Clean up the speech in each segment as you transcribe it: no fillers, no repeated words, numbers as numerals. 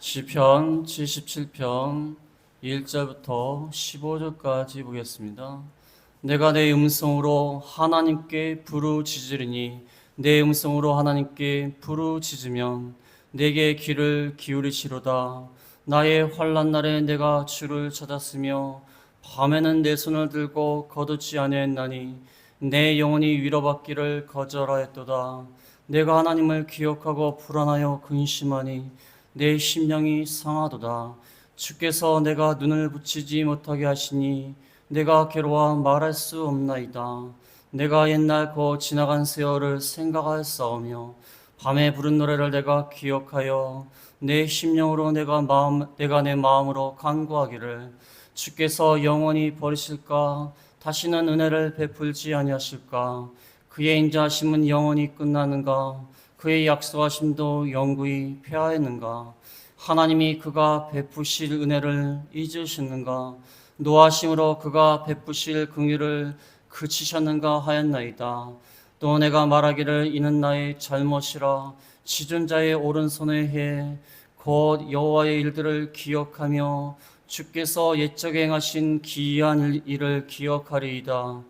시편 77편 1절부터 15절까지 보겠습니다. 내가 내 음성으로 하나님께 부르짖으리니 내 음성으로 하나님께 부르짖으면 내게 귀를 기울이시로다. 나의 환난 날에 내가 주를 찾았으며 밤에는 내 손을 들고 거두지 아니하였나니 내 영혼이 위로받기를 거절하였도다. 내가 하나님을 기억하고 불안하여 근심하니 내 심령이 상하도다. 주께서 내가 눈을 붙이지 못하게 하시니 내가 괴로워 말할 수 없나이다. 내가 옛날 고 지나간 세월을 생각하였사오며 밤에 부른 노래를 내가 기억하여 내 심령으로 내가 내 마음으로 간구하기를 주께서 영원히 버리실까? 다시는 은혜를 베풀지 아니하실까? 그의 인자하심은 영원히 끝나는가? 그의 약속하심도 영구히 폐하였는가? 하나님이 그가 베푸실 은혜를 잊으셨는가? 노하심으로 그가 베푸실 긍휼을 그치셨는가 하였나이다. 또 내가 말하기를 이는 나의 잘못이라 지존자의 오른손에 해 곧 여호와의 일들을 기억하며 주께서 옛적에 행하신 기이한 일을 기억하리이다.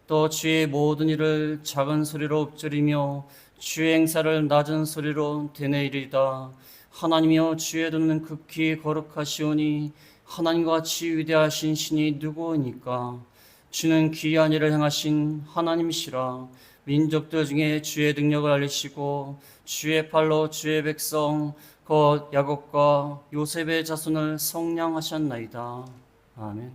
또 주의 모든 일을 작은 소리로 읊조리며 주의 행사를 낮은 소리로 되뇌이리이다. 하나님이여 주의 도는 극히 거룩하시오니 하나님과 같이 위대하신 신이 누구이니까? 주는 기이한 일을 행하신 하나님이시라. 민족들 중에 주의 능력을 알리시고 주의 팔로 주의 백성 곧 야곱과 요셉의 자손을 성량하셨나이다. 아멘.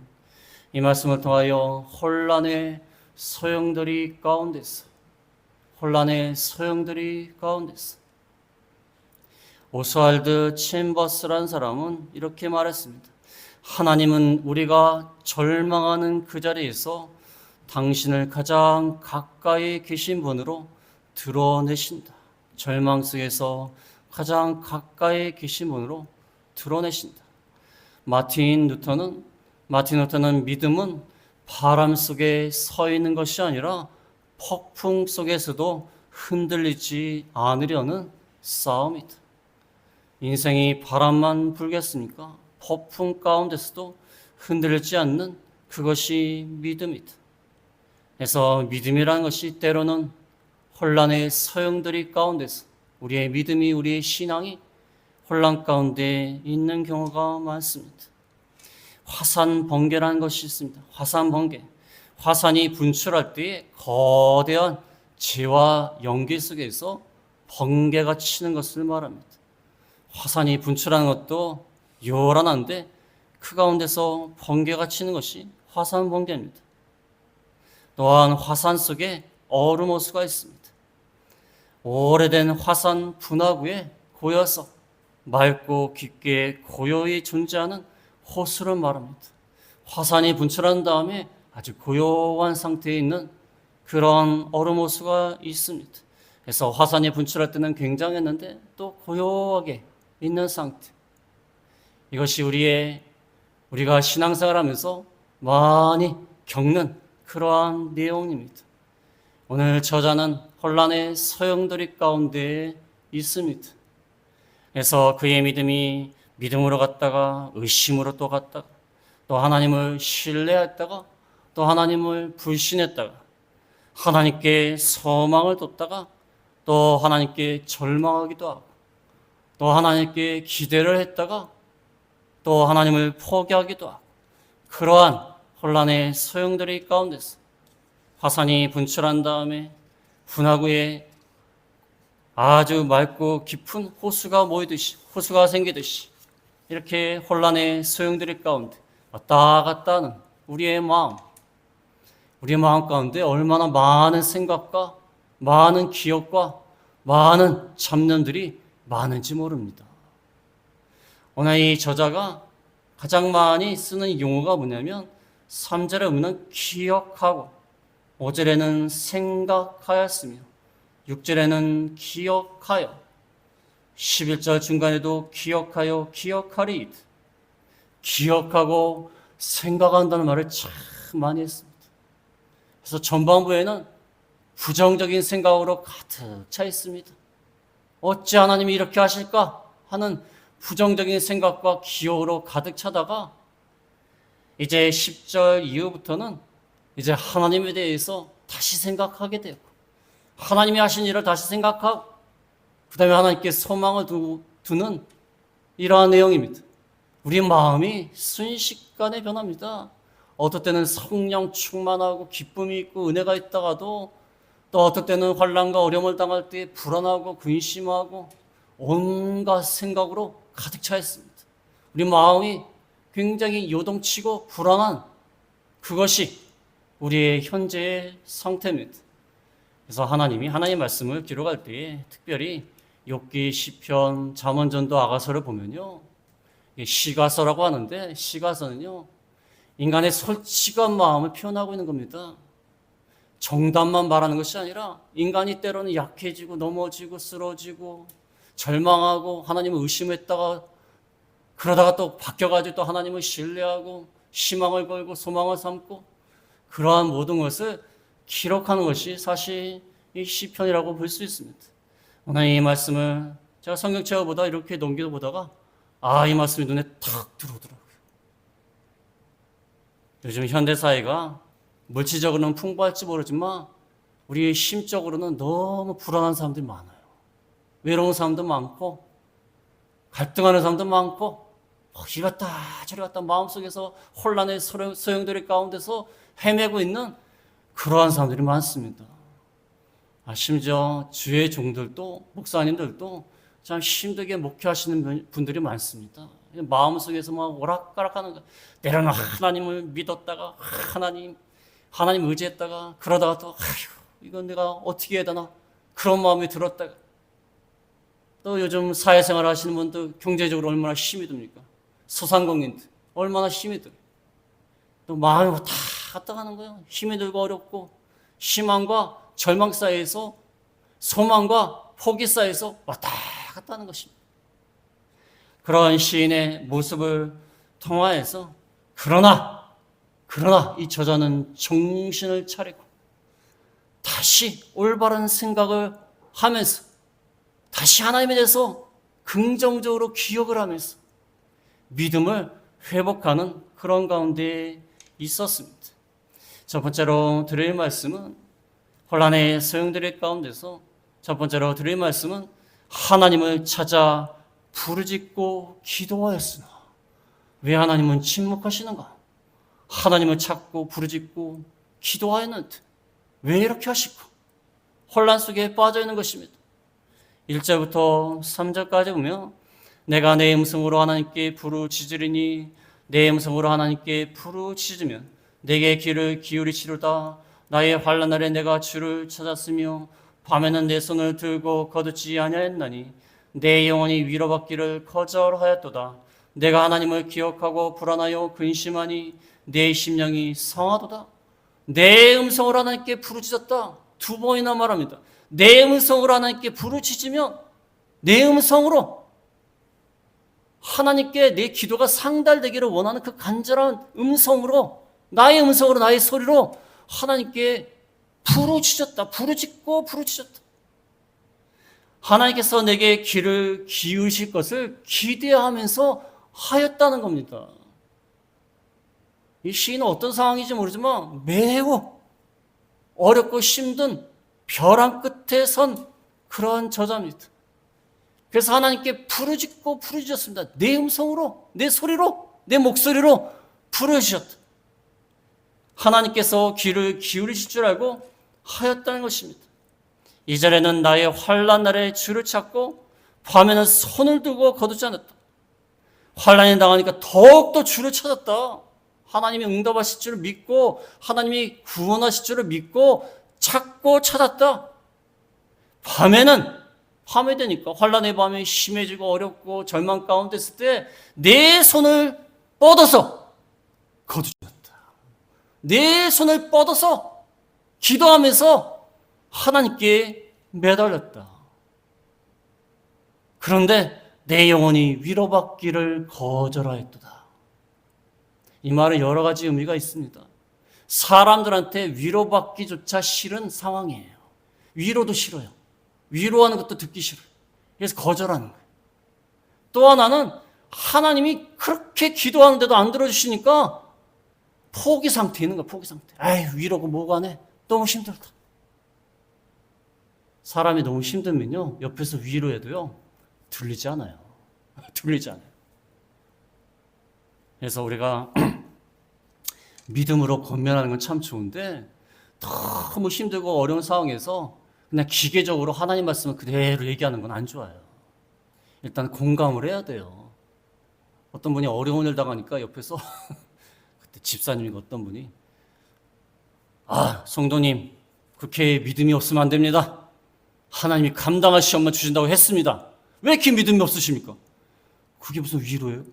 이 말씀을 통하여 혼란의 소용돌이 가운데서 오스왈드 챔버스란 사람은 이렇게 말했습니다. 하나님은 우리가 절망하는 그 자리에서 당신을 가장 가까이 계신 분으로 드러내신다. 절망 속에서 가장 가까이 계신 분으로 드러내신다. 마틴 루터는 믿음은 바람 속에 서 있는 것이 아니라 폭풍 속에서도 흔들리지 않으려는 싸움이다. 인생이 바람만 불겠습니까? 폭풍 가운데서도 흔들리지 않는 그것이 믿음이다. 그래서 믿음이라는 것이 때로는 혼란의 소용돌이 가운데서 우리의 믿음이, 우리의 신앙이 혼란 가운데 있는 경우가 많습니다. 화산 번개라는 것이 있습니다. 화산 번개. 화산이 분출할 때에 거대한 재와 연기 속에서 번개가 치는 것을 말합니다. 화산이 분출하는 것도 요란한데 그 가운데서 번개가 치는 것이 화산 번개입니다. 또한 화산 속에 얼음 호수가 있습니다. 오래된 화산 분화구에 고여서 맑고 깊게 고요히 존재하는 호수를 말합니다. 화산이 분출한 다음에 아주 고요한 상태에 있는 그런 얼음 호수가 있습니다. 그래서 화산이 분출할 때는 굉장했는데 또 고요하게 있는 상태. 이것이 우리가 신앙생활하면서 많이 겪는 그러한 내용입니다. 오늘 저자는 혼란의 소용돌이 가운데 있습니다. 그래서 그의 믿음이 믿음으로 갔다가 의심으로 또 갔다가 또 하나님을 신뢰했다가 또 하나님을 불신했다가 하나님께 소망을 뒀다가 또 하나님께 절망하기도 하고 또 하나님께 기대를 했다가 또 하나님을 포기하기도 하고 그러한 혼란의 소용돌이 가운데서 화산이 분출한 다음에 분화구에 아주 맑고 깊은 호수가 생기듯이 이렇게 혼란의 소용돌이 가운데 왔다 갔다 하는 우리의 마음 가운데 얼마나 많은 생각과 많은 기억과 많은 잡념들이 많은지 모릅니다. 오늘 이 저자가 가장 많이 쓰는 용어가 뭐냐면 3절의 의미는 기억하고 5절에는 생각하였으며 6절에는 기억하여 11절 중간에도 기억하여 기억하리 기억하고 생각한다는 말을 참 많이 했습니다. 그래서 전반부에는 부정적인 생각으로 가득 차 있습니다. 어찌 하나님이 이렇게 하실까 하는 부정적인 생각과 기호로 가득 차다가 이제 10절 이후부터는 이제 하나님에 대해서 다시 생각하게 되고 하나님이 하신 일을 다시 생각하고 그 다음에 하나님께 소망을 두는 이러한 내용입니다. 우리 마음이 순식간에 변합니다. 어떨 때는 성령 충만하고 기쁨이 있고 은혜가 있다가도 또 어떨 때는 환난과 어려움을 당할 때 불안하고 근심하고 온갖 생각으로 가득 차 있습니다. 우리 마음이 굉장히 요동치고 불안한 그것이 우리의 현재의 상태입니다. 그래서 하나님이 하나님의 말씀을 기록할 때 특별히 욥기, 시편, 잠언전도, 아가서를 보면요. 시가서라고 하는데 시가서는요. 인간의 솔직한 마음을 표현하고 있는 겁니다. 정답만 말하는 것이 아니라 인간이 때로는 약해지고 넘어지고 쓰러지고 절망하고 하나님을 의심했다가 그러다가 또 바뀌어가지고 또 하나님을 신뢰하고 희망을 걸고 소망을 삼고 그러한 모든 것을 기록하는 것이 사실 이 시편이라고 볼 수 있습니다. 오늘 이 말씀을 제가 성경책을 보다 이렇게 넘겨보다가 이 말씀이 눈에 탁 들어오더라고요. 요즘 현대사회가 물질적으로는 풍부할지 모르지만 우리 심적으로는 너무 불안한 사람들이 많아요. 외로운 사람도 많고 갈등하는 사람도 많고 이리 갔다 저리 갔다 마음속에서 혼란의 소용돌이 가운데서 헤매고 있는 그러한 사람들이 많습니다. 심지어 주의 종들도 목사님들도 참 힘들게 목회하시는 분들이 많습니다. 마음속에서 막 오락가락하는 거 때로는 하나님을 믿었다가 하나님 의지했다가 그러다가 또 이건 내가 어떻게 해야 되나 그런 마음이 들었다가 또 요즘 사회생활 하시는 분들 경제적으로 얼마나 힘이 듭니까? 소상공인들 얼마나 힘이 들어요. 또 마음이 다 갔다 가는 거예요. 힘이 들고 어렵고 희망과 절망 사이에서 소망과 포기 사이에서 왔다 갔다 하는 것입니다. 그런 시인의 모습을 통하여서 그러나 이 저자는 정신을 차리고 다시 올바른 생각을 하면서 다시 하나님에 대해서 긍정적으로 기억을 하면서 믿음을 회복하는 그런 가운데 있었습니다. 첫 번째로 드릴 말씀은 혼란의 소용돌이 가운데서 첫 번째로 드릴 말씀은 하나님을 찾아 부르짖고 기도하였으나 왜 하나님은 침묵하시는가? 하나님을 찾고 부르짖고 기도하였는데 왜 이렇게 하시고 혼란 속에 빠져 있는 것입니다. 1절부터 3절까지 보면 내가 내 음성으로 하나님께 부르짖으리니 내 음성으로 하나님께 부르짖으면 내게 귀를 기울이시로다. 나의 환난 날에 내가 주를 찾았으며 밤에는 내 손을 들고 거두지 아니하였나니 내 영혼이 위로받기를 거절하였도다. 내가 하나님을 기억하고 불안하여 근심하니 내 심령이 상하도다. 내 음성으로 하나님께 부르짖었다. 두 번이나 말합니다. 내 음성으로 하나님께 부르짖으면 내 음성으로 하나님께 내 기도가 상달되기를 원하는 그 간절한 음성으로 나의 음성으로 나의 소리로 하나님께 부르짖었다. 부르짖고 부르짖었다. 하나님께서 내게 귀를 기울이실 것을 기대하면서 하였다는 겁니다. 이 시인은 어떤 상황인지 모르지만 매우 어렵고 힘든 벼랑 끝에 선 그러한 저자입니다. 그래서 하나님께 부르짖고 부르짖었습니다. 내 음성으로, 내 소리로, 내 목소리로 부르짖었다. 하나님께서 귀를 기울이실 줄 알고 하였다는 것입니다. 2절에는 나의 환난 날에 주를 찾고 밤에는 손을 두고 거두지 않았다. 환난에 당하니까 더욱더 주를 찾았다. 하나님이 응답하실 줄을 믿고 하나님이 구원하실 줄을 믿고 찾고 찾았다. 밤에 되니까 환난의 밤에 심해지고 어렵고 절망 가운데 있을 때 내 손을 뻗어서 거두었다. 내 손을 뻗어서 기도하면서 하나님께 매달렸다. 그런데 내 영혼이 위로받기를 거절하였도다. 이 말은 여러 가지 의미가 있습니다. 사람들한테 위로받기조차 싫은 상황이에요. 위로도 싫어요. 위로하는 것도 듣기 싫어요. 그래서 거절하는 거예요. 또 하나는 하나님이 그렇게 기도하는데도 안 들어주시니까 포기 상태에 있는 거야, 포기 상태. 아이, 위로고 뭐가 네 너무 힘들다. 사람이 너무 힘들면요, 옆에서 위로해도요, 들리지 않아요. 들리지 않아요. 그래서 우리가 믿음으로 권면하는 건 참 좋은데, 너무 힘들고 어려운 상황에서 그냥 기계적으로 하나님 말씀을 그대로 얘기하는 건 안 좋아요. 일단 공감을 해야 돼요. 어떤 분이 어려운 일 당하니까 옆에서 그때 집사님이고 어떤 분이, 아, 성도님, 그렇게 믿음이 없으면 안 됩니다. 하나님이 감당할 시험만 주신다고 했습니다. 왜 이렇게 믿음이 없으십니까? 그게 무슨 위로예요?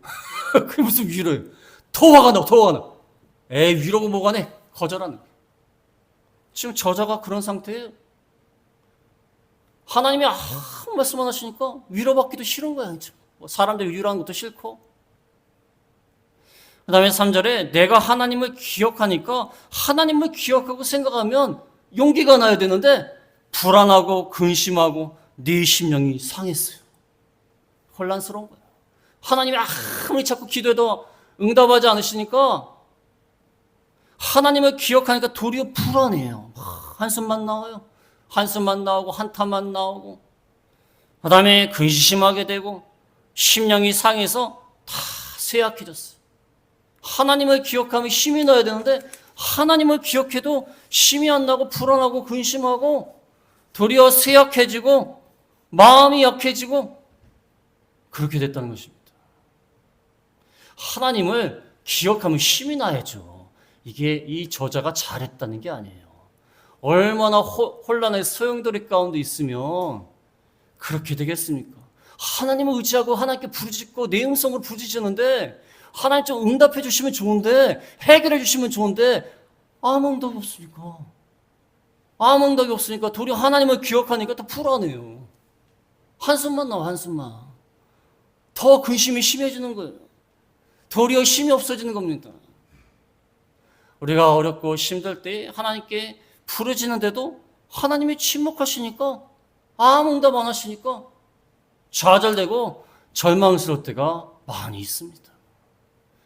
그게 무슨 위로예요? 더 화가 나, 더 화가 나. 에이, 위로고 뭐가 네? 거절하는 거예요. 지금 저자가 그런 상태예요. 하나님이 아무 말씀 안 하시니까 위로받기도 싫은 거야. 사람들 위로하는 것도 싫고. 그 다음에 3절에 내가 하나님을 기억하니까 하나님을 기억하고 생각하면 용기가 나야 되는데 불안하고 근심하고 내 심령이 상했어요. 혼란스러운 거예요. 하나님이 아무리 자꾸 기도해도 응답하지 않으시니까 하나님을 기억하니까 도리어 불안해요. 한숨만 나와요. 한숨만 나오고 한탄만 나오고, 그 다음에 근심하게 되고 심령이 상해서 다 쇠약해졌어요. 하나님을 기억하면 힘이 나야 되는데 하나님을 기억해도 힘이 안 나고 불안하고 근심하고 도리어 쇠약해지고 마음이 약해지고 그렇게 됐다는 것입니다. 하나님을 기억하면 힘이 나야죠. 이게 이 저자가 잘했다는 게 아니에요. 얼마나 혼란의 소용돌이 가운데 있으면 그렇게 되겠습니까? 하나님을 의지하고 하나님께 부르짖고 내 음성으로 부르짖는데 하나님 좀 응답해 주시면 좋은데, 해결해 주시면 좋은데 아무 응답이 없으니까, 아무 응답이 없으니까 도리어 하나님을 기억하니까 더 불안해요. 한숨만 나와, 한숨만. 더 근심이 심해지는 거예요. 도리어 힘이 없어지는 겁니다. 우리가 어렵고 힘들 때 하나님께 부르짖는데도 하나님이 침묵하시니까, 아무 응답 안 하시니까 좌절되고 절망스러울 때가 많이 있습니다.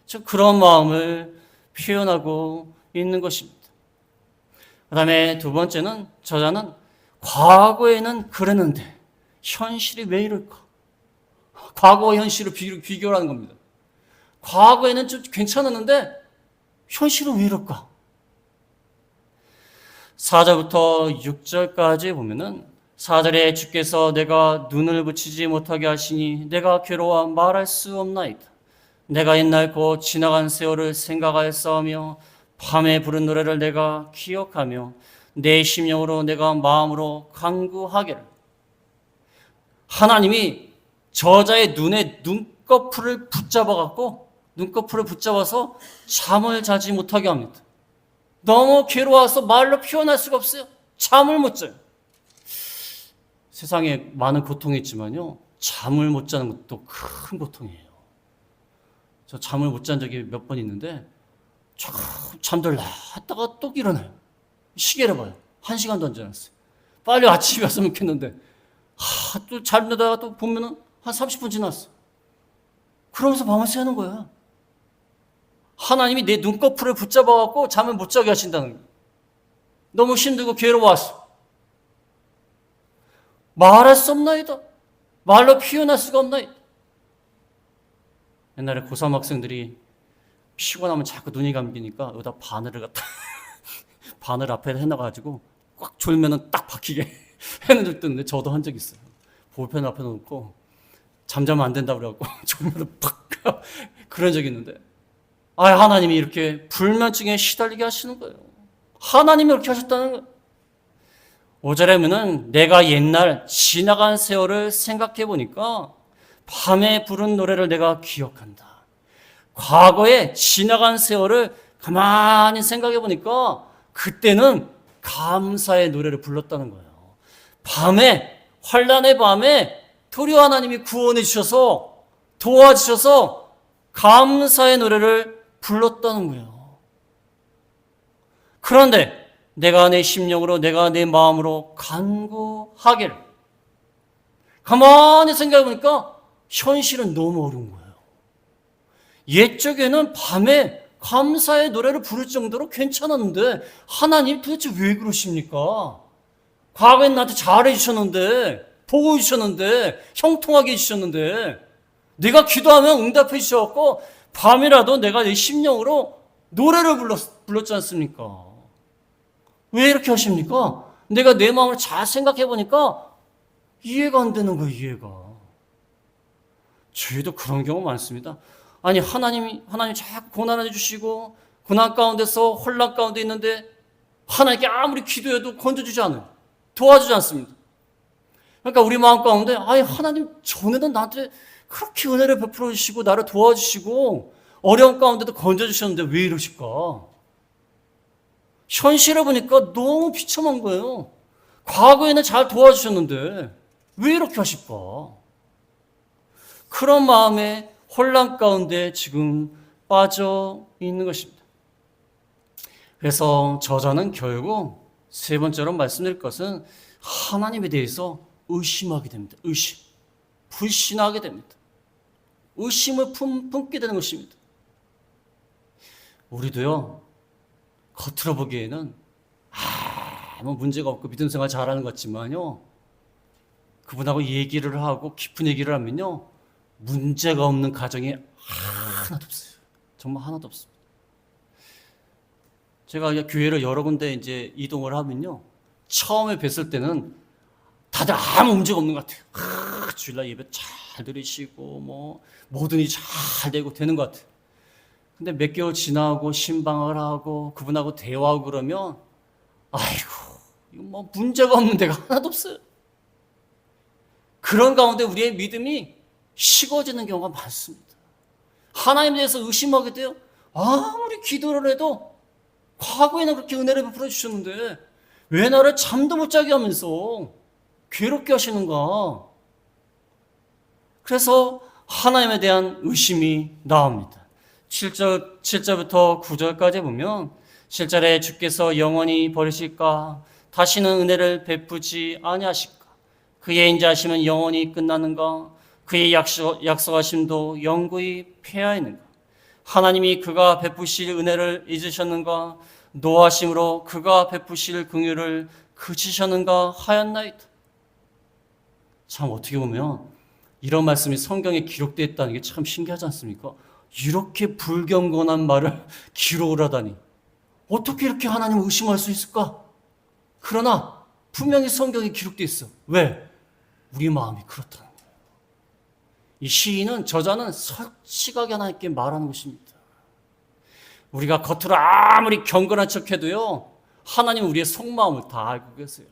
즉 그런 마음을 표현하고 있는 것입니다. 그 다음에 두 번째는 저자는 과거에는 그랬는데 현실이 왜 이럴까? 과거와 현실을 비교를 하는 겁니다. 과거에는 좀 괜찮았는데 현실은 왜 이럴까? 4절부터 6절까지 보면은 4절에 주께서 내가 눈을 붙이지 못하게 하시니 내가 괴로워 말할 수 없나이다. 내가 옛날 곧 지나간 세월을 생각하였사오며 밤에 부른 노래를 내가 기억하며 내 심령으로 내가 마음으로 간구하기를. 하나님이 저자의 눈에 눈꺼풀을 붙잡아서 잠을 자지 못하게 합니다. 너무 괴로워서 말로 표현할 수가 없어요. 잠을 못 자요. 세상에 많은 고통이 있지만요, 잠을 못 자는 것도 큰 고통이에요. 저 잠을 못 잔 적이 몇 번 있는데 잠들라 했다가 또 일어나요. 시계를 봐요. 1시간도 안 지났어요. 빨리 아침에 왔으면 좋겠는데 또 잠들다가 또 보면은 한 30분 지났어. 그러면서 밤을 새는 거야. 하나님이 내 눈꺼풀을 붙잡아갖고 잠을 못 자게 하신다는 거예요. 너무 힘들고 괴로워서 말할 수 없나이다. 말로 표현할 수가 없나이다. 옛날에 고3 학생들이 피곤하면 자꾸 눈이 감기니까 여기다 바늘을 갖다 바늘 앞에 해놔가지고 꽉 졸면은 딱 박히게 해놓은 적도 있는데 저도 한 적 있어요. 볼펜 앞에 놓고 잠자면 안 된다고 그래갖고 졸면은 팍 그런 적이 있는데, 하나님이 이렇게 불면증에 시달리게 하시는 거예요. 하나님이 이렇게 하셨다는 거예요. 5절에 보면은 내가 옛날 지나간 세월을 생각해 보니까 밤에 부른 노래를 내가 기억한다. 과거에 지나간 세월을 가만히 생각해 보니까 그때는 감사의 노래를 불렀다는 거예요. 밤에, 환난의 밤에 도리어 하나님이 구원해 주셔서 도와주셔서 감사의 노래를 불렀다는 거예요. 그런데 내가 내 심령으로 내가 내 마음으로 간구하기를, 가만히 생각해 보니까 현실은 너무 어려운 거예요. 옛적에는 밤에 감사의 노래를 부를 정도로 괜찮았는데 하나님 도대체 왜 그러십니까? 과거엔 나한테 잘해 주셨는데, 보고 주셨는데, 형통하게 해주셨는데, 내가 기도하면 응답해 주셔갖고 밤이라도 내가 내 심령으로 노래를 불렀지 않습니까? 왜 이렇게 하십니까? 내가 내 마음을 잘 생각해 보니까 이해가 안 되는 거예요, 이해가. 저희도 그런 경우 많습니다. 아니, 하나님 자꾸 고난을 주시고, 고난 가운데서 혼란 가운데 있는데, 하나님께 아무리 기도해도 건져주지 않아요. 도와주지 않습니다. 그러니까 우리 마음 가운데, 아니, 하나님 전에는 나한테 그렇게 은혜를 베풀어 주시고, 나를 도와주시고, 어려운 가운데도 건져주셨는데 왜 이러실까? 현실을 보니까 너무 비참한 거예요. 과거에는 잘 도와주셨는데 왜 이렇게 하실까? 그런 마음에 혼란 가운데 지금 빠져 있는 것입니다. 그래서 저자는 결국 세 번째로 말씀드릴 것은 하나님에 대해서 의심하게 됩니다. 의심. 불신하게 됩니다. 의심을 품게 되는 것입니다. 우리도요, 겉으로 보기에는 아무 문제가 없고 믿음 생활 잘하는 것 같지만요, 그분하고 얘기를 하고 깊은 얘기를 하면요, 문제가 없는 가정이 하나도 없어요. 정말 하나도 없습니다. 제가 교회를 여러 군데 이제 이동을 하면요, 처음에 뵀을 때는 다들 아무 문제가 없는 것 같아요. 주일날 예배 잘 들으시고 뭐 모든 일이 잘 되는 것 같아요. 근데 몇 개월 지나고 신방을 하고 그분하고 대화하고 그러면 아이고, 이거 뭐 문제가 없는 데가 하나도 없어요. 그런 가운데 우리의 믿음이 식어지는 경우가 많습니다. 하나님에 대해서 의심하게 돼요. 아무리 기도를 해도 과거에는 그렇게 은혜를 베풀어 주셨는데 왜 나를 잠도 못 자게 하면서 괴롭게 하시는가? 그래서 하나님에 대한 의심이 나옵니다. 7절부터 9절까지 보면 7절에 주께서 영원히 버리실까? 다시는 은혜를 베푸지 아니하실까? 그의 인자하심은 영원히 끝나는가? 그의 약속하심도 영구히 폐하였는가? 하나님이 그가 베푸실 은혜를 잊으셨는가? 노하심으로 그가 베푸실 긍휼을 그치셨는가 하였나이다. 참 어떻게 보면 이런 말씀이 성경에 기록되어 있다는 게 참 신기하지 않습니까? 이렇게 불경건한 말을 기록을 하다니 어떻게 이렇게 하나님을 의심할 수 있을까? 그러나 분명히 성경에 기록되어 있어. 왜? 우리 마음이 그렇다는 거예요. 이 시인은, 저자는 솔직하게 하나님께 말하는 것입니다. 우리가 겉으로 아무리 경건한 척해도요, 하나님은 우리의 속마음을 다 알고 계세요.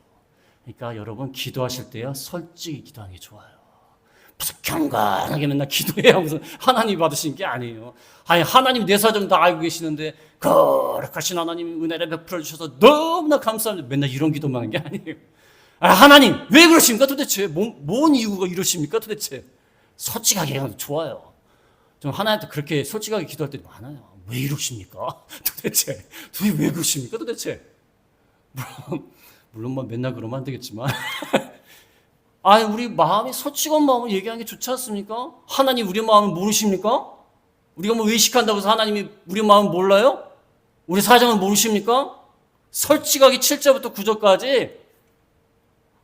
그러니까 여러분 기도하실 때요, 솔직히 기도하는 게 좋아요. 무슨 경건하게 맨날 기도해야 무슨 하나님 받으시는 게 아니에요. 아니, 하나님 내 사정 다 알고 계시는데 거룩하신 하나님 은혜를 베풀어 주셔서 너무나 감사합니다. 맨날 이런 기도만 하는 게 아니에요. 하나님 왜 그러십니까 도대체? 뭔 이유가 이러십니까 도대체? 솔직하게 하면 좋아요. 좀 하나님한테 그렇게 솔직하게 기도할 때도 많아요. 왜 이러십니까? 도대체 왜 그러십니까 도대체? 물론 뭐 맨날 그러면 안 되겠지만 아니, 우리 마음이 솔직한 마음을 얘기하는 게 좋지 않습니까? 하나님 우리 마음을 모르십니까? 우리가 뭐 의식한다고 해서 하나님이 우리 마음을 몰라요? 우리 사정을 모르십니까? 솔직하게 7절부터 9절까지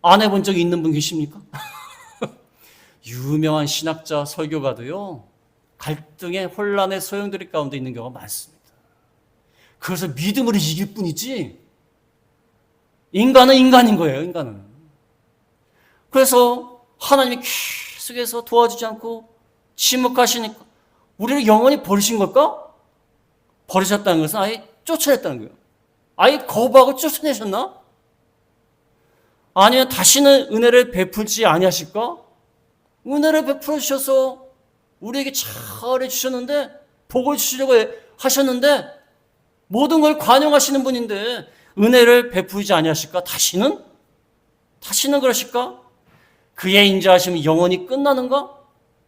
안 해본 적이 있는 분 계십니까? 유명한 신학자 설교가도요, 갈등의 혼란의 소용돌이 가운데 있는 경우가 많습니다. 그래서 믿음으로 이길 뿐이지 인간은 인간인 거예요. 인간은. 그래서 하나님이 계속해서 도와주지 않고 침묵하시니까 우리를 영원히 버리신 걸까? 버리셨다는 것은 아예 쫓아냈다는 거예요. 아예 거부하고 쫓아내셨나? 아니면 다시는 은혜를 베풀지 아니하실까? 은혜를 베풀어 주셔서 우리에게 잘해 주셨는데, 복을 주시려고 하셨는데, 모든 걸 관용하시는 분인데 은혜를 베풀지 아니하실까? 다시는 그러실까? 그의 인자하심이 영원히 끝나는가?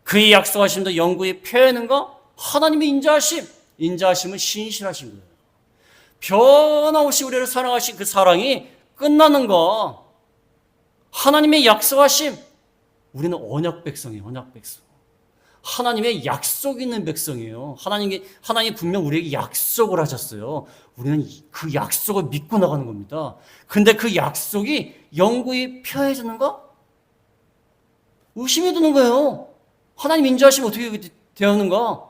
그의 약속하심도 영구히 폐하는가? 하나님의 인자하심은 신실하신 거예요. 변함없이 우리를 사랑하신 그 사랑이 끝나는가? 하나님의 약속하심, 우리는 언약 백성이에요. 언약 백성. 하나님의 약속이 있는 백성이에요. 하나님이 분명 우리에게 약속을 하셨어요. 우리는 그 약속을 믿고 나가는 겁니다. 근데 그 약속이 영구히 폐해지는가? 의심이 드는 거예요. 하나님 인자하시면 어떻게 되었는가?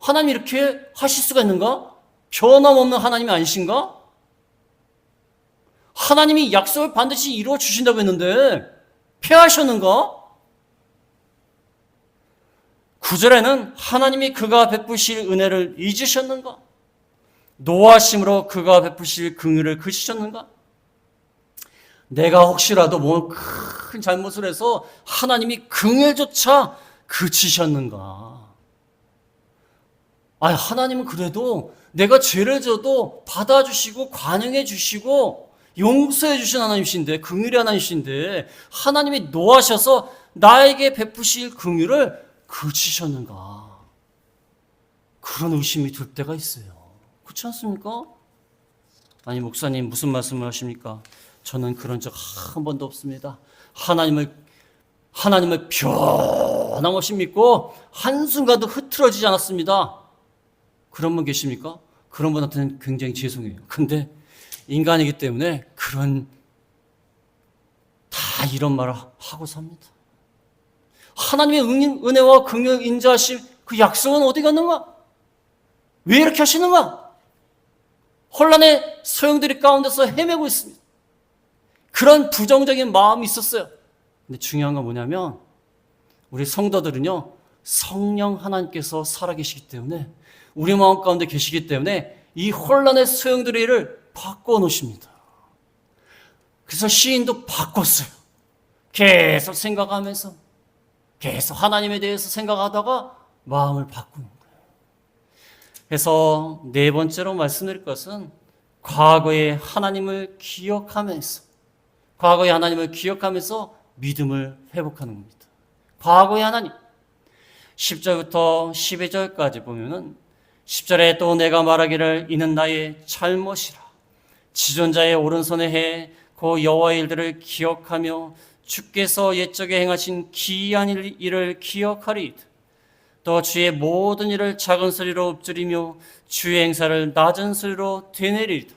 하나님이 이렇게 하실 수가 있는가? 변함없는 하나님이 아니신가? 하나님이 약속을 반드시 이루어 주신다고 했는데 폐하셨는가? 9절에는 하나님이 그가 베푸실 은혜를 잊으셨는가? 노하심으로 그가 베푸실 긍휼을 그치셨는가? 내가 혹시라도 뭐 큰 잘못을 해서 하나님이 긍휼조차 그치셨는가? 하나님은 그래도 내가 죄를 져도 받아주시고 관용해 주시고 용서해 주신 하나님이신데, 긍휼의 하나님이신데 하나님이 노하셔서 나에게 베푸실 긍휼을 그치셨는가? 그런 의심이 들 때가 있어요. 그렇지 않습니까? 아니, 목사님 무슨 말씀을 하십니까? 저는 그런 적 한 번도 없습니다. 하나님을 변함없이 믿고 한순간도 흐트러지지 않았습니다. 그런 분 계십니까? 그런 분한테는 굉장히 죄송해요. 근데 인간이기 때문에 다 이런 말을 하고 삽니다. 하나님의 은혜와 긍휼 인자하심 그 약속은 어디 갔는가? 왜 이렇게 하시는가? 혼란의 소용돌이 가운데서 헤매고 있습니다. 그런 부정적인 마음이 있었어요. 근데 중요한 건 뭐냐면 우리 성도들은요, 성령 하나님께서 살아계시기 때문에 우리 마음 가운데 계시기 때문에 이 혼란의 소용돌이를 바꿔놓으십니다. 그래서 시인도 바꿨어요. 계속 생각하면서 계속 하나님에 대해서 생각하다가 마음을 바꾸는 거예요. 그래서 네 번째로 말씀드릴 것은 과거의 하나님을 기억하면서 믿음을 회복하는 겁니다. 과거의 하나님. 10절부터 12절까지 보면은 10절에 또 내가 말하기를 이는 나의 잘못이라. 지존자의 오른손에 해 그 여호와의 일들을 기억하며 주께서 옛적에 행하신 기이한 일을 기억하리이다. 또 주의 모든 일을 작은 소리로 읊조리며 주의 행사를 낮은 소리로 되뇌리이다.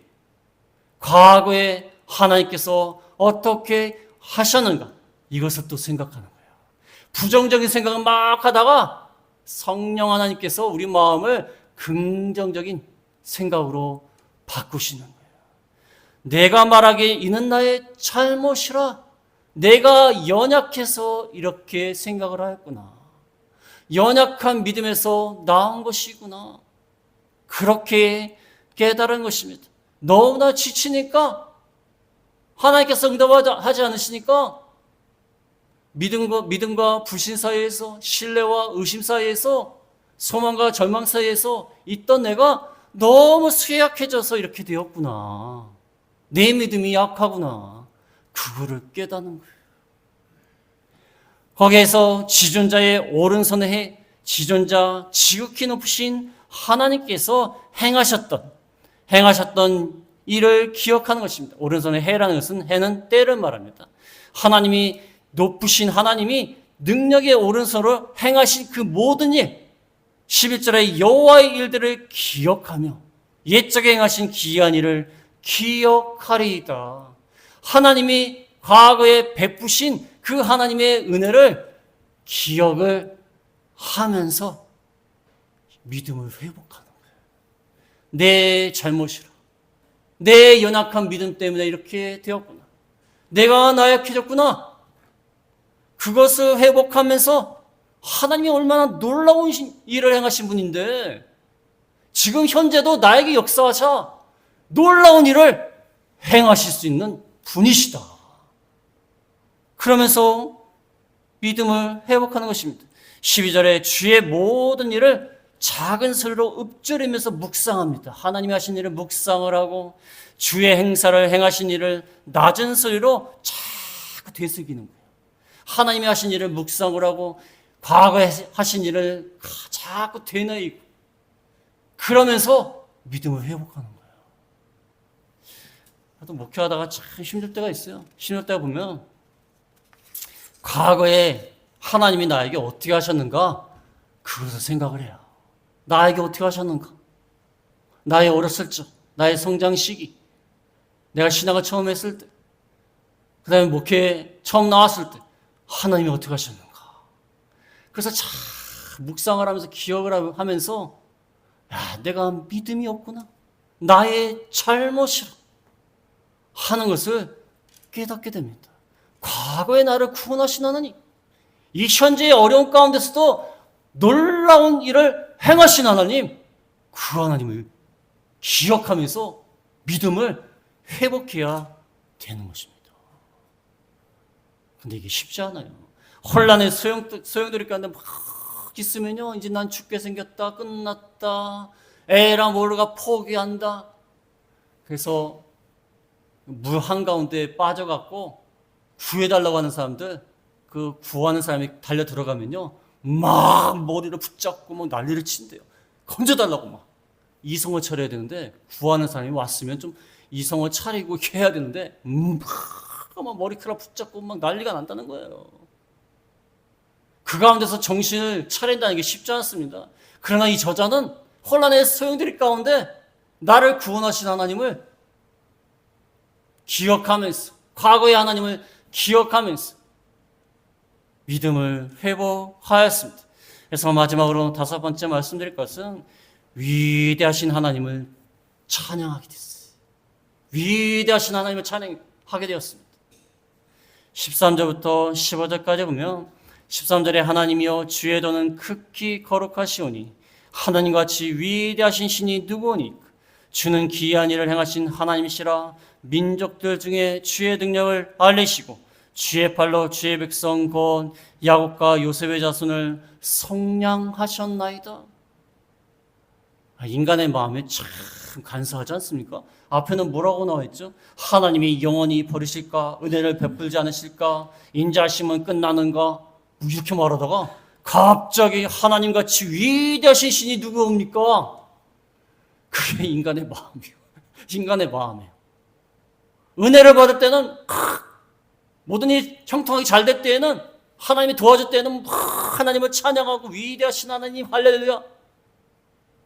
과거에 하나님께서 어떻게 하셨는가? 이것을 또 생각하는 거예요. 부정적인 생각을 막 하다가 성령 하나님께서 우리 마음을 긍정적인 생각으로 바꾸시는 거예요. 내가 말하기에 이는 나의 잘못이라. 내가 연약해서 이렇게 생각을 하였구나. 연약한 믿음에서 나온 것이구나. 그렇게 깨달은 것입니다. 너무나 지치니까 하나님께서 응답하지 않으시니까 믿음과 불신 사이에서, 신뢰와 의심 사이에서, 소망과 절망 사이에서 있던 내가 너무 쇠약해져서 이렇게 되었구나. 내 믿음이 약하구나. 그거를 깨닫는 거예요. 거기에서 지존자의 오른손에 해 지존자 지극히 높으신 하나님께서 행하셨던 일을 기억하는 것입니다. 오른손에 해라는 것은 해는 때를 말합니다. 하나님이 높으신 하나님이 능력의 오른손으로 행하신 그 모든 일, 11절에 여호와의 일들을 기억하며 옛적에 행하신 기이한 일을 기억하리이다. 하나님이 과거에 베푸신 그 하나님의 은혜를 기억을 하면서 믿음을 회복하는 거예요. 내 잘못이라. 내 연약한 믿음 때문에 이렇게 되었구나. 내가 나약해졌구나. 그것을 회복하면서 하나님이 얼마나 놀라운 일을 행하신 분인데 지금 현재도 나에게 역사하셔 놀라운 일을 행하실 수 있는 분이시다. 그러면서 믿음을 회복하는 것입니다. 12절에 주의 모든 일을 작은 소리로 읊조리면서 묵상합니다. 하나님이 하신 일을 묵상을 하고 주의 행사를 행하신 일을 낮은 소리로 자꾸 되새기는 거예요. 하나님이 하신 일을 묵상을 하고 과거에 하신 일을 자꾸 되뇌이고 그러면서 믿음을 회복하는 거예요. 나도 목회하다가 참 힘들 때가 있어요. 힘들 때가 보면 과거에 하나님이 나에게 어떻게 하셨는가? 그것을 생각을 해요. 나에게 어떻게 하셨는가? 나의 어렸을 적, 나의 성장 시기, 내가 신앙을 처음 했을 때, 그 다음에 목회에 처음 나왔을 때 하나님이 어떻게 하셨는가? 그래서 참 묵상을 하면서 기억을 하면서 야, 내가 믿음이 없구나. 나의 잘못이라 하는 것을 깨닫게 됩니다. 과거에 나를 구원하신 하나님, 이 현재의 어려운 가운데서도 놀라운 일을 행하신 하나님, 그 하나님을 기억하면서 믿음을 회복해야 되는 것입니다. 근데 이게 쉽지 않아요. 혼란의 소용돌이 가운데 막 있으면요, 이제 난 죽게 생겼다, 끝났다, 에라 모르가 포기한다. 그래서 물 한가운데 빠져갖고 구해달라고 하는 사람들, 그 구하는 사람이 달려 들어가면요, 막 머리를 붙잡고 막 난리를 친대요. 건져달라고 막. 이성을 차려야 되는데, 구하는 사람이 왔으면 좀 이성을 차리고 해야 되는데, 막 머리카락 붙잡고 막 난리가 난다는 거예요. 그 가운데서 정신을 차린다는 게 쉽지 않습니다. 그러나 이 저자는 혼란의 소용돌이 가운데 나를 구원하신 하나님을 기억하면서, 과거의 하나님을 기억하면서 믿음을 회복하였습니다. 그래서 마지막으로 5번째 말씀드릴 것은 위대하신 하나님을 찬양하게 됐어요. 위대하신 하나님을 찬양하게 되었습니다. 13절부터 15절까지 보면 13절에 하나님이여 주의 도는 극히 거룩하시오니 하나님같이 위대하신 신이 누구오니까 주는 기이한 일을 행하신 하나님이시라. 민족들 중에 주의 능력을 알리시고 주의 팔로 주의 백성 곧 야곱과 요셉의 자손을 성량하셨나이다. 인간의 마음에 참 간사하지 않습니까? 앞에는 뭐라고 나와 있죠? 하나님이 영원히 버리실까? 은혜를 베풀지 않으실까? 인자하심은 끝나는가? 이렇게 말하다가 갑자기 하나님같이 위대하신 신이 누구입니까? 그게 인간의 마음이에요. 인간의 마음이에요. 은혜를 받을 때는 모든 일이 형통하게 잘 될 때에는 하나님이 도와줄 때는 하나님을 찬양하고 위대하신 하나님 할렐루야.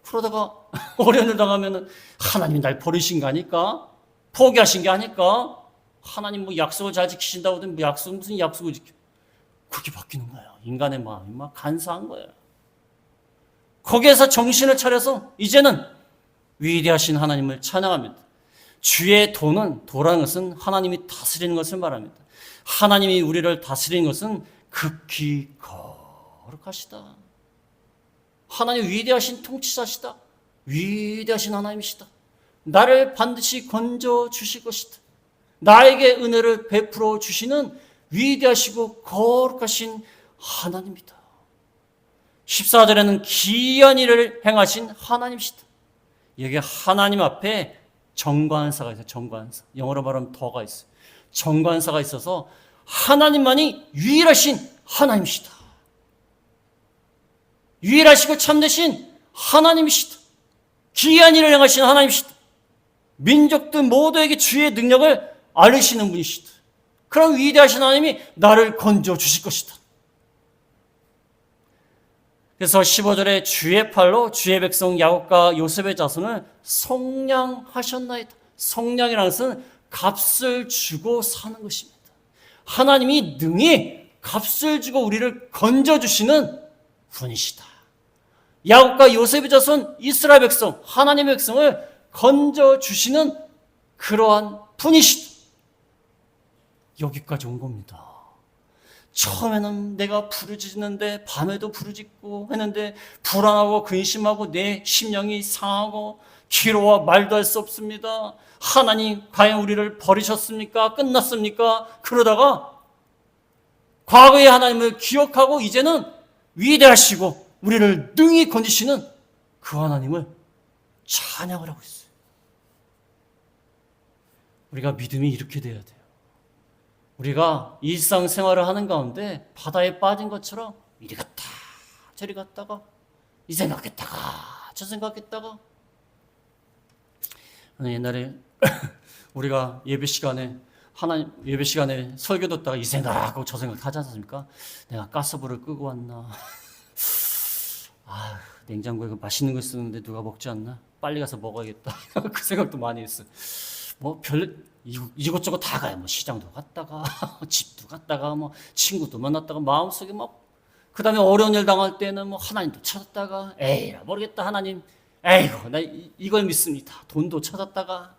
그러다가 어려움을 당하면은 하나님이 날 버리신 거 아닐까? 포기하신 게 아닐까? 하나님 뭐 약속을 잘 지키신다고 하더니 뭐 무슨 약속을 지켜? 그렇게 바뀌는 거예요. 인간의 마음이 막 간사한 거예요. 거기에서 정신을 차려서 이제는 위대하신 하나님을 찬양합니다. 주의 도라는 것은 하나님이 다스리는 것을 말합니다. 하나님이 우리를 다스리는 것은 극히 거룩하시다. 하나님 위대하신 통치자시다. 위대하신 하나님이시다. 나를 반드시 건져 주실 것이다. 나에게 은혜를 베풀어 주시는 위대하시고 거룩하신 하나님이다. 14절에는 기이한 일을 행하신 하나님이시다. 여기 하나님 앞에 정관사가 있어요. 정관사. 영어로 말하면 더가 있어요. 정관사가 있어서 하나님만이 유일하신 하나님이시다. 유일하시고 참되신 하나님이시다. 기이한 일을 행하신 하나님이시다. 민족들 모두에게 주의 능력을 알리시는 분이시다. 그런 위대하신 하나님이 나를 건져 주실 것이다. 그래서 15절에 주의 팔로 주의 백성 야곱과 요셉의 자손을 성량하셨나이다. 성량이라는 것은 값을 주고 사는 것입니다. 하나님이 능히 값을 주고 우리를 건져주시는 분이시다. 야곱과 요셉의 자손 이스라엘 백성, 하나님의 백성을 건져주시는 그러한 분이시다. 여기까지 온 겁니다. 처음에는 내가 부르짖는데 밤에도 부르짖고 했는데 불안하고 근심하고 내 심령이 상하고 괴로워 말도 할 수 없습니다. 하나님 과연 우리를 버리셨습니까? 끝났습니까? 그러다가 과거의 하나님을 기억하고 이제는 위대하시고 우리를 능히 건지시는 그 하나님을 찬양을 하고 있어요. 우리가 믿음이 이렇게 돼야 돼요. 우리가 일상생활을 하는 가운데 바다에 빠진 것처럼 이리 갔다 저리 갔다가 이 생각했다가 저 생각했다가 옛날에 우리가 예배 시간에 하나님 예배 시간에 설교 듣다가 이 생각하고 저 생각 하지 않습니까? 내가 가스불을 끄고 왔나? 아, 냉장고에 그 맛있는 거 쓰는데 누가 먹지 않나? 빨리 가서 먹어야겠다. 그 생각도 많이 했어요. 뭐 이것저것 다 가요. 뭐 시장도 갔다가 집도 갔다가 뭐 친구도 만났다가 마음속에 막 그다음에 어려운 일 당할 때는 뭐 하나님도 찾았다가 에이 모르겠다 하나님 에이고 나 이걸 믿습니다. 돈도 찾았다가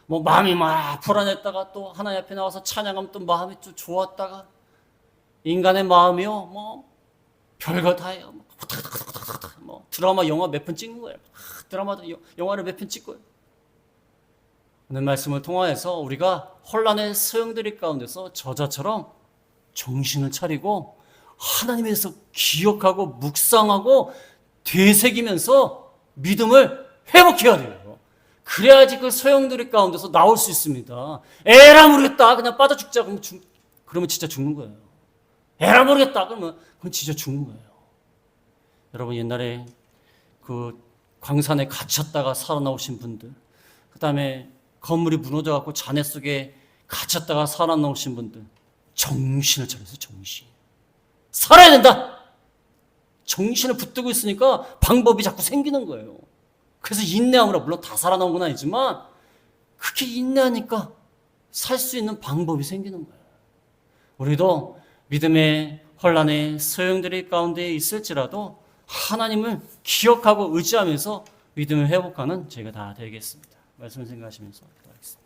뭐 마음이 막 불안했다가 또 하나님 앞에 나와서 찬양하면 또 마음이 좀 좋았다가 인간의 마음이요 뭐 별거 다 해요. 뭐 드라마 영화 몇 편 찍는 거예요. 드라마도 영화를 몇 편 찍고요. 오늘 말씀을 통하여서 우리가 혼란의 소용돌이 가운데서 저자처럼 정신을 차리고 하나님에 대해서 기억하고 묵상하고 되새기면서 믿음을 회복해야 돼요. 그래야지 그 소용돌이 가운데서 나올 수 있습니다. 에라 모르겠다 그냥 빠져 죽자 그러면 진짜 죽는 거예요. 에라 모르겠다 그러면 그건 진짜 죽는 거예요. 여러분 옛날에 그 광산에 갇혔다가 살아나오신 분들 그 다음에 건물이 무너져갖고 잔해 속에 갇혔다가 살아나오신 분들 정신을 차려서 정신 살아야 된다. 정신을 붙들고 있으니까 방법이 자꾸 생기는 거예요. 그래서 인내하느라 물론 다 살아나온 건 아니지만 그렇게 인내하니까 살 수 있는 방법이 생기는 거예요. 우리도 믿음의 혼란의 소용돌이 가운데 있을지라도 하나님을 기억하고 의지하면서 믿음을 회복하는 저희가 다 되겠습니다. 말씀을 생각하시면서 기도하겠습니다.